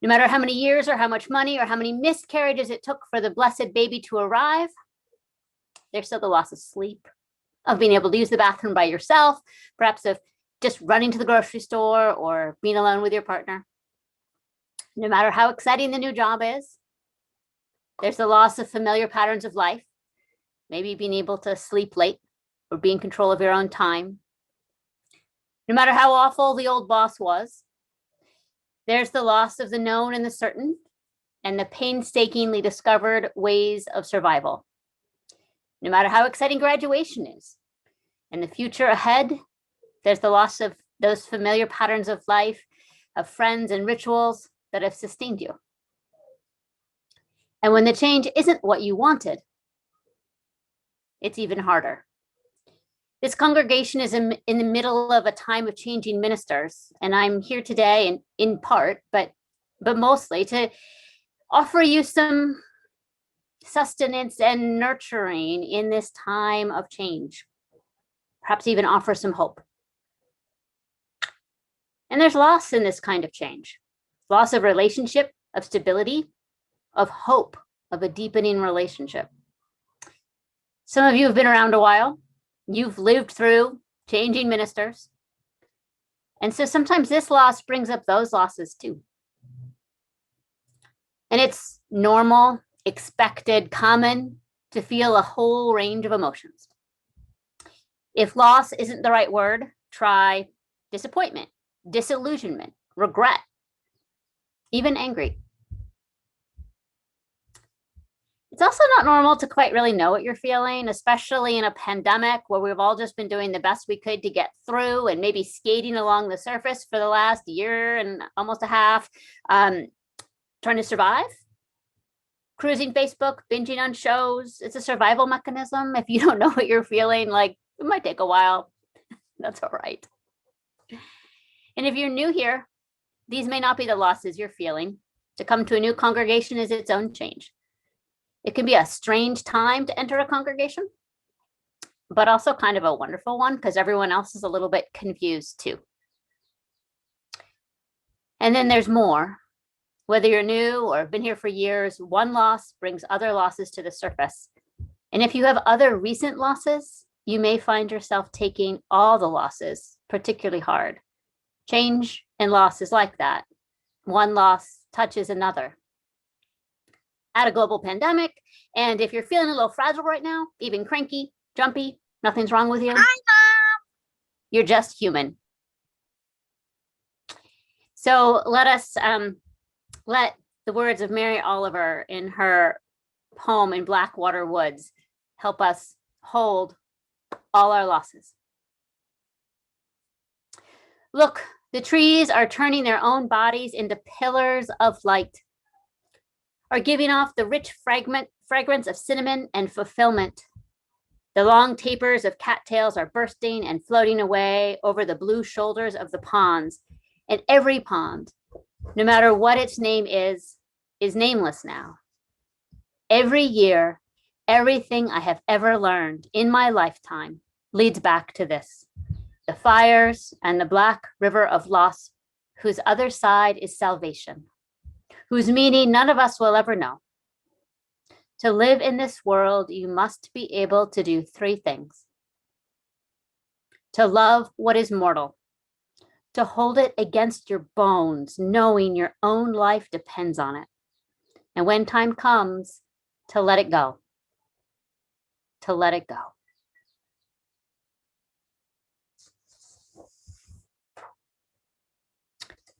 No matter how many years or how much money or how many miscarriages it took for the blessed baby to arrive, there's still the loss of sleep, of being able to use the bathroom by yourself, perhaps of just running to the grocery store or being alone with your partner. No matter how exciting the new job is, there's the loss of familiar patterns of life, maybe being able to sleep late or be in control of your own time. No matter how awful the old boss was, there's the loss of the known and the certain, and the painstakingly discovered ways of survival. No matter how exciting graduation is, and the future ahead, there's the loss of those familiar patterns of life, of friends and rituals that have sustained you. And when the change isn't what you wanted, it's even harder. This congregation is in the middle of a time of changing ministers, and I'm here today, and in part, but mostly to offer you some sustenance and nurturing in this time of change. Perhaps even offer some hope. And there's loss in this kind of change. Loss of relationship, of stability, of hope, of a deepening relationship. Some of you have been around a while. You've lived through changing ministers. And so sometimes this loss brings up those losses too. And it's normal, expected, common to feel a whole range of emotions. If loss isn't the right word, try disappointment, disillusionment, regret, even angry. It's also not normal to quite really know what you're feeling, especially in a pandemic where we've all just been doing the best we could to get through and maybe skating along the surface for the last year and almost a half, trying to survive. Cruising Facebook, binging on shows, it's a survival mechanism. If you don't know what you're feeling, like, it might take a while. That's all right. And if you're new here, these may not be the losses you're feeling. To come to a new congregation is its own change. It can be a strange time to enter a congregation, but also kind of a wonderful one because everyone else is a little bit confused too. And then there's more. Whether you're new or have been here for years, one loss brings other losses to the surface. And if you have other recent losses, you may find yourself taking all the losses particularly hard. Change and loss is like that. One loss touches another. Add a global pandemic, and if you're feeling a little fragile right now, even cranky, jumpy, nothing's wrong with you. Hi, Mom. You're just human. So let us let the words of Mary Oliver in her poem in Blackwater Woods help us hold all our losses. Look, the trees are turning their own bodies into pillars of light, are giving off the rich fragrance of cinnamon and fulfillment. The long tapers of cattails are bursting and floating away over the blue shoulders of the ponds, and every pond, no matter what its name is nameless now. Every year, everything I have ever learned in my lifetime leads back to this: the fires and the black river of loss, whose other side is salvation, whose meaning none of us will ever know. To live in this world, you must be able to do three things: to love what is mortal, to hold it against your bones, knowing your own life depends on it, and when time comes, to let it go. To let it go.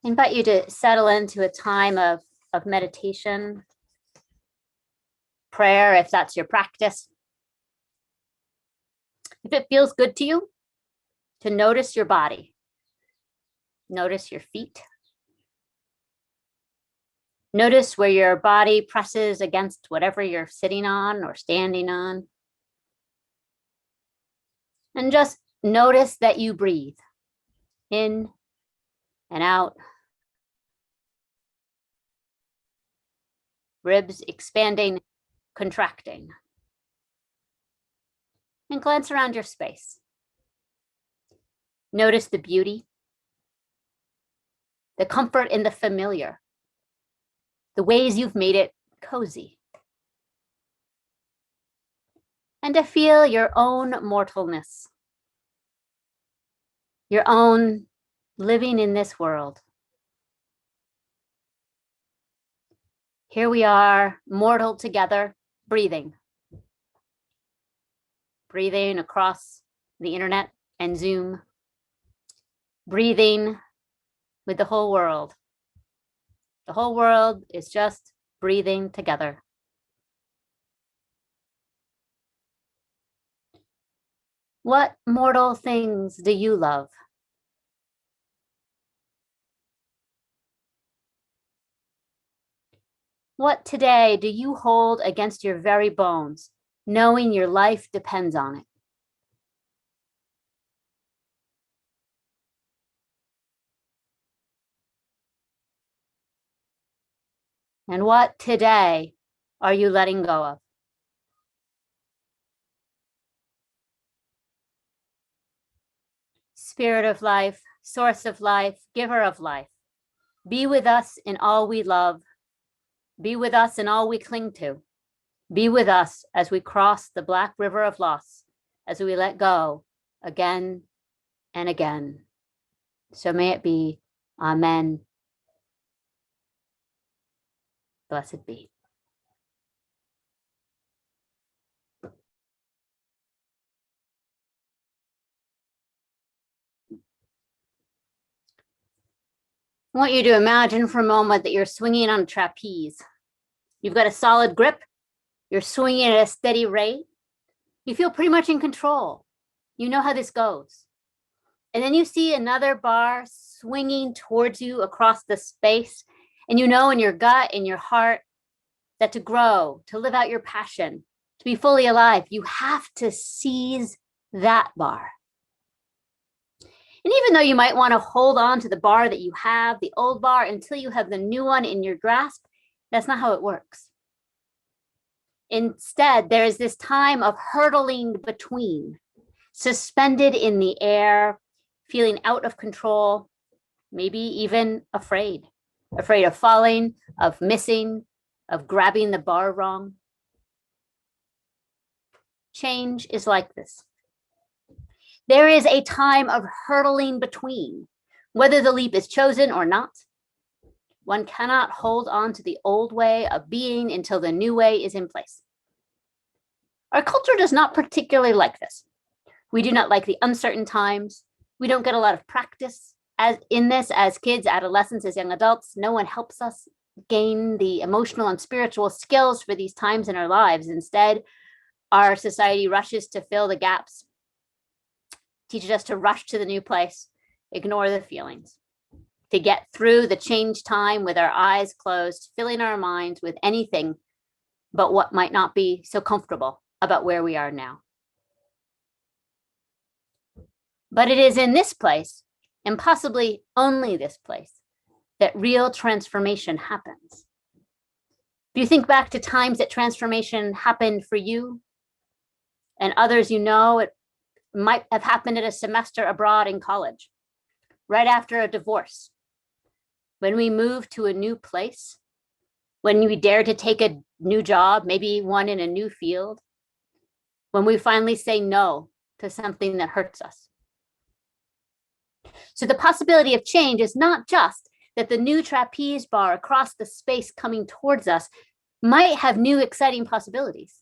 I invite you to settle into a time of meditation, prayer, if that's your practice. If it feels good to you, to notice your body. Notice your feet. Notice where your body presses against whatever you're sitting on or standing on. And just notice that you breathe in and out. Ribs expanding, contracting. And glance around your space. Notice the beauty, the comfort in the familiar, the ways you've made it cozy. And to feel your own mortalness, your own living in this world. Here we are, mortal together, breathing. Breathing across the internet and Zoom. Breathing with the whole world. The whole world is just breathing together. What mortal things do you love? What today do you hold against your very bones, knowing your life depends on it? And what today are you letting go of? Spirit of life, source of life, giver of life, be with us in all we love. Be with us in all we cling to. Be with us as we cross the black river of loss, as we let go again and again. So may it be. Amen. Blessed be. I want you to imagine for a moment that you're swinging on a trapeze. You've got a solid grip. You're swinging at a steady rate. You feel pretty much in control. You know how this goes. And then you see another bar swinging towards you across the space. And you know in your gut, in your heart, that to grow, to live out your passion, to be fully alive, you have to seize that bar. And even though you might want to hold on to the bar that you have, the old bar, until you have the new one in your grasp, that's not how it works. Instead, there is this time of hurtling between, suspended in the air, feeling out of control, maybe even afraid of falling, of missing, of grabbing the bar wrong. Change is like this. There is a time of hurtling between, whether the leap is chosen or not. One cannot hold on to the old way of being until the new way is in place. Our culture does not particularly like this. We do not like the uncertain times. We don't get a lot of practice as kids, adolescents, as young adults. No one helps us gain the emotional and spiritual skills for these times in our lives. Instead, our society rushes to fill the gaps, teaches us to rush to the new place, ignore the feelings, to get through the change time with our eyes closed, filling our minds with anything but what might not be so comfortable about where we are now. But it is in this place, and possibly only this place, that real transformation happens. If you think back to times that transformation happened for you and others you know, it might have happened at a semester abroad in college, right after a divorce, when we move to a new place, when we dare to take a new job, maybe one in a new field, when we finally say no to something that hurts us. So the possibility of change is not just that the new trapeze bar across the space coming towards us might have new exciting possibilities,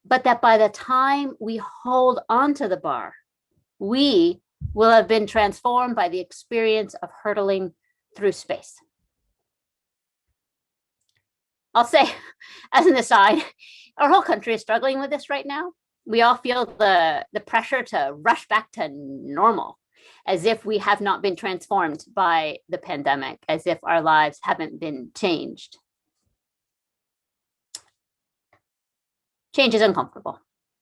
but that by the time we hold onto the bar, we will have been transformed by the experience of hurtling through space. I'll say, as an aside, our whole country is struggling with this right now. We all feel the pressure to rush back to normal, as if we have not been transformed by the pandemic, as if our lives haven't been changed. Change is uncomfortable.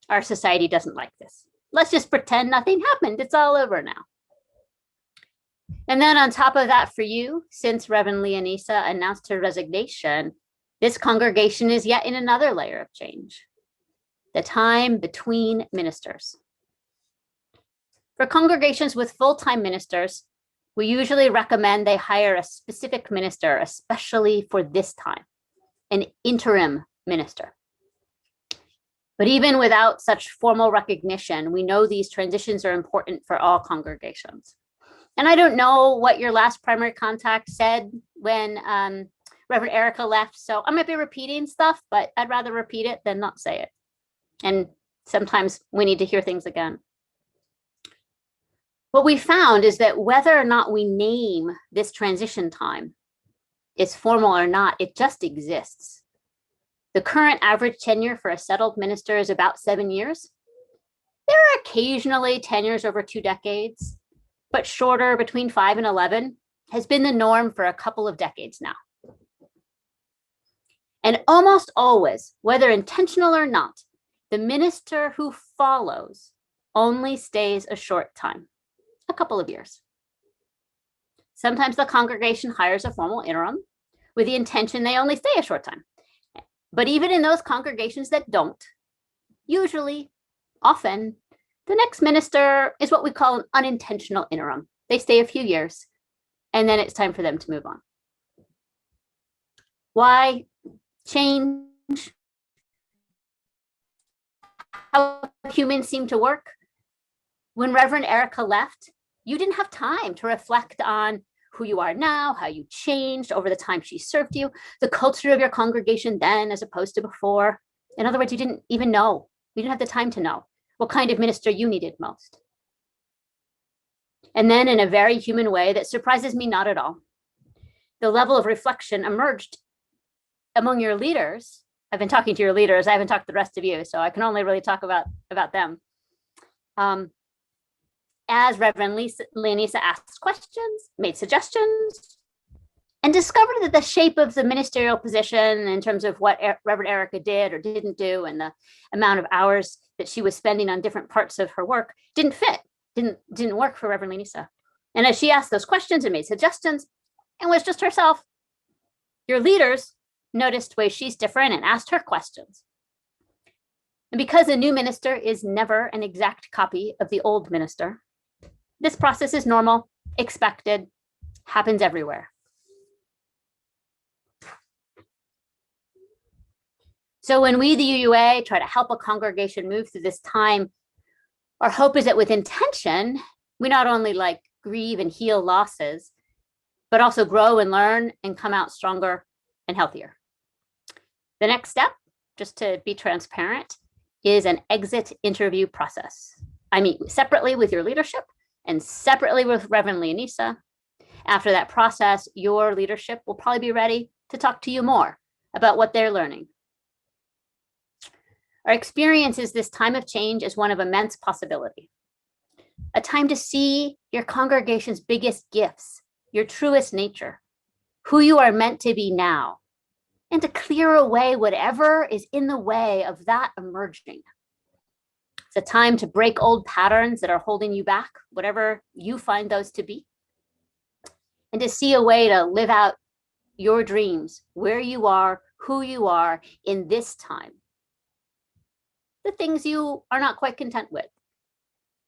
Our society doesn't like this. Let's just pretend nothing happened. It's all over now. And then on top of that, for you, since Reverend Leonisa announced her resignation, this congregation is yet in another layer of change. The time between ministers. For congregations with full-time ministers, we usually recommend they hire a specific minister, especially for this time. an interim minister. But even without such formal recognition, we know these transitions are important for all congregations. And I don't know what your last primary contact said when Reverend Erica left, so I might be repeating stuff, but I'd rather repeat it than not say it. And sometimes we need to hear things again. What we found is that whether or not we name this transition time, is formal or not, it just exists. The current average tenure for a settled minister is about 7 years. There are occasionally tenures over 2 decades, but shorter, between 5 and 11, has been the norm for a couple of decades now. And almost always, whether intentional or not, the minister who follows only stays a short time, a couple of years. Sometimes the congregation hires a formal interim with the intention they only stay a short time. But even in those congregations that don't, usually, often, the next minister is what we call an unintentional interim. They stay a few years, and then it's time for them to move on. Why change? How humans seem to work? When Reverend Erica left, you didn't have time to reflect on who you are now, how you changed over the time she served you, the culture of your congregation then as opposed to before. In other words, you didn't even know. You didn't have the time to know what kind of minister you needed most. And then in a very human way that surprises me not at all, the level of reflection emerged among your leaders. I've been talking to your leaders. I haven't talked to the rest of you, so I can only really talk about them. As Reverend Leonisa asked questions, made suggestions, and discovered that the shape of the ministerial position in terms of what Reverend Erica did or didn't do and the amount of hours that she was spending on different parts of her work didn't fit, didn't work for Reverend Leonisa. And as she asked those questions and made suggestions and was just herself, your leaders noticed ways she's different and asked her questions. And because a new minister is never an exact copy of the old minister, this process is normal, expected, happens everywhere. So when we, the UUA, try to help a congregation move through this time, our hope is that with intention, we not only grieve and heal losses, but also grow and learn and come out stronger and healthier. The next step, just to be transparent, is an exit interview process. I meet separately with your leadership and separately with Reverend Leonisa. After that process, your leadership will probably be ready to talk to you more about what they're learning. Our experience is this time of change is one of immense possibility. A time to see your congregation's biggest gifts, your truest nature, who you are meant to be now, and to clear away whatever is in the way of that emerging. It's a time to break old patterns that are holding you back, whatever you find those to be, and to see a way to live out your dreams, where you are, who you are in this time. The things you are not quite content with,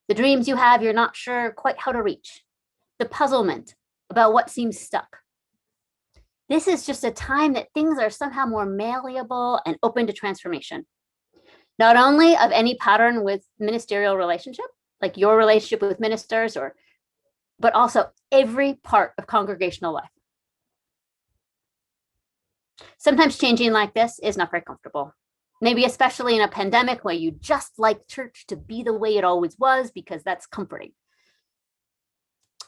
the dreams you have you're not sure quite how to reach, the puzzlement about what seems stuck. This is just a time that things are somehow more malleable and open to transformation. Not only of any pattern with ministerial relationship, like your relationship with ministers, but also every part of congregational life. Sometimes changing like this is not very comfortable. Maybe especially in a pandemic where you just like church to be the way it always was because that's comforting.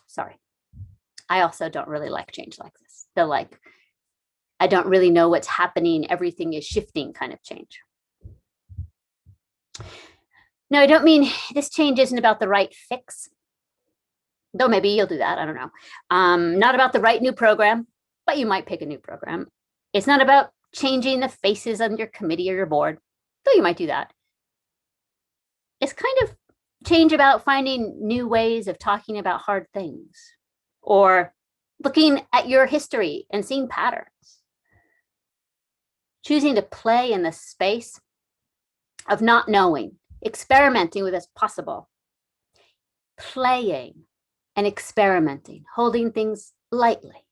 Sorry. I also don't really like change like this. I don't really know what's happening. Everything is shifting kind of change. No, I don't mean this change isn't about the right fix. Though maybe you'll do that, I don't know. Not about the right new program, but you might pick a new program. It's not about changing the faces on your committee or your board, though you might do that. It's kind of change about finding new ways of talking about hard things or looking at your history and seeing patterns. Choosing to play in the space of not knowing, experimenting with what's possible, playing and experimenting, holding things lightly.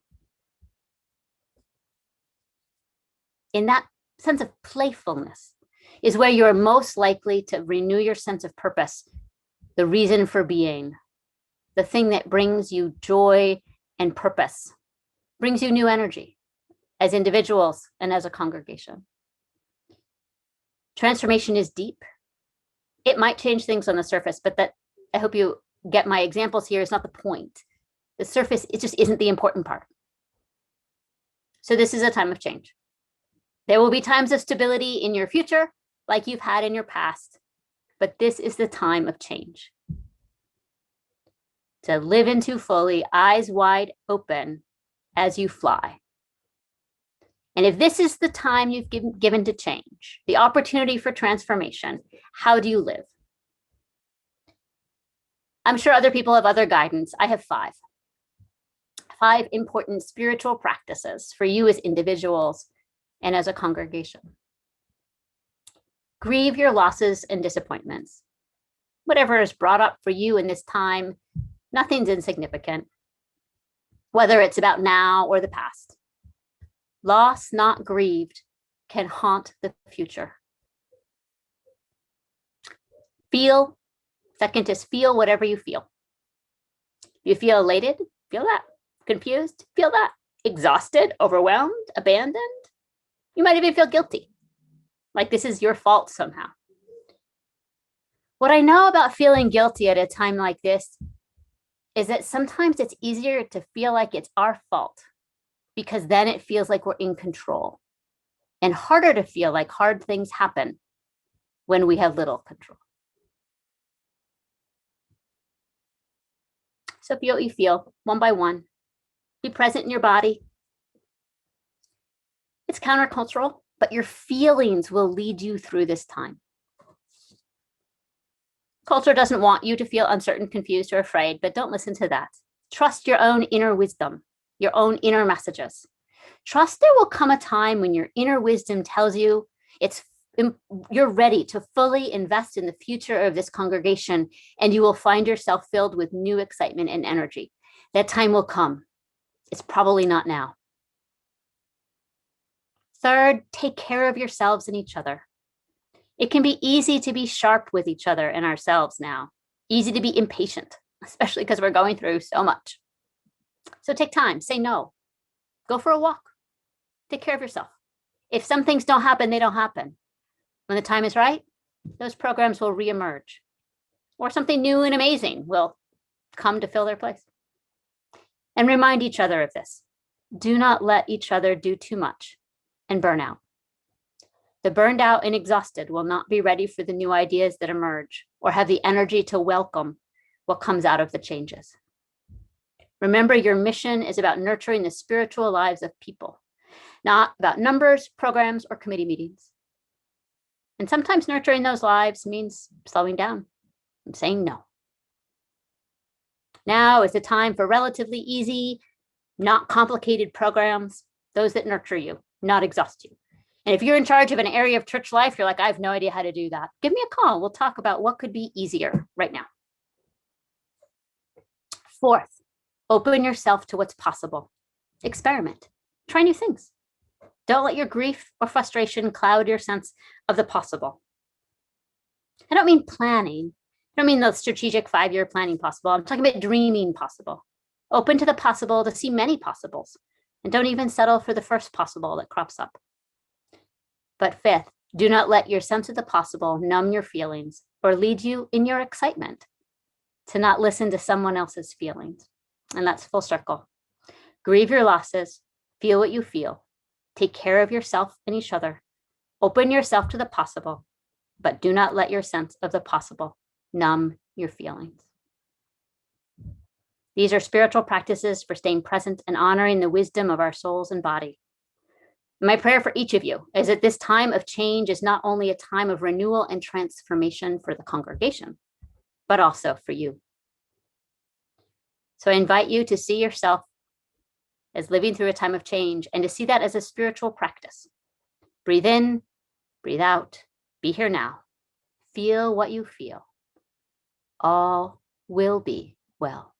In that sense of playfulness is where you're most likely to renew your sense of purpose, the reason for being, the thing that brings you joy and purpose, brings you new energy as individuals and as a congregation. Transformation is deep. It might change things on the surface, but that, I hope you get my examples here, is not the point. The surface, it just isn't the important part. So this is a time of change. There will be times of stability in your future, like you've had in your past, but this is the time of change. To live into fully, eyes wide open as you fly. And if this is the time you've given to change, the opportunity for transformation, how do you live? I'm sure other people have other guidance. I have five important spiritual practices for you as individuals and as a congregation. Grieve your losses and disappointments. Whatever is brought up for you in this time, nothing's insignificant, whether it's about now or the past. Loss not grieved can haunt the future. Feel. Second is feel whatever you feel. You feel elated, feel that. Confused, feel that. Exhausted, overwhelmed, abandoned. You might even feel guilty, like this is your fault somehow. What I know about feeling guilty at a time like this is that sometimes it's easier to feel like it's our fault, because then it feels like we're in control, and harder to feel like hard things happen when we have little control. So feel what you feel one by one. Be present in your body. It's countercultural, but your feelings will lead you through this time. Culture doesn't want you to feel uncertain, confused, or afraid, but don't listen to that. Trust your own inner wisdom, your own inner messages. Trust there will come a time when your inner wisdom tells you you're ready to fully invest in the future of this congregation, and you will find yourself filled with new excitement and energy. That time will come. It's probably not now. Third, take care of yourselves and each other. It can be easy to be sharp with each other and ourselves now. Easy to be impatient, especially because we're going through so much. So take time, say no. Go for a walk. Take care of yourself. If some things don't happen, they don't happen. When the time is right, those programs will reemerge, or something new and amazing will come to fill their place. And remind each other of this. Do not let each other do too much and burn out. The burned out and exhausted will not be ready for the new ideas that emerge, or have the energy to welcome what comes out of the changes. Remember, your mission is about nurturing the spiritual lives of people, not about numbers, programs, or committee meetings. And sometimes nurturing those lives means slowing down and saying no. Now is the time for relatively easy, not complicated programs, those that nurture you, not exhaust you. And if you're in charge of an area of church life, you're like, I have no idea how to do that. Give me a call. We'll talk about what could be easier right now. Fourth, open yourself to what's possible. Experiment. Try new things. Don't let your grief or frustration cloud your sense of the possible. I don't mean planning. I don't mean the strategic 5-year planning possible. I'm talking about dreaming possible. Open to the possible, to see many possibles. And don't even settle for the first possible that crops up. But fifth, do not let your sense of the possible numb your feelings or lead you in your excitement to not listen to someone else's feelings. And that's full circle. Grieve your losses, feel what you feel, take care of yourself and each other, open yourself to the possible, but do not let your sense of the possible numb your feelings. These are spiritual practices for staying present and honoring the wisdom of our souls and body. My prayer for each of you is that this time of change is not only a time of renewal and transformation for the congregation, but also for you. So I invite you to see yourself as living through a time of change and to see that as a spiritual practice. Breathe in, breathe out, be here now. Feel what you feel. All will be well.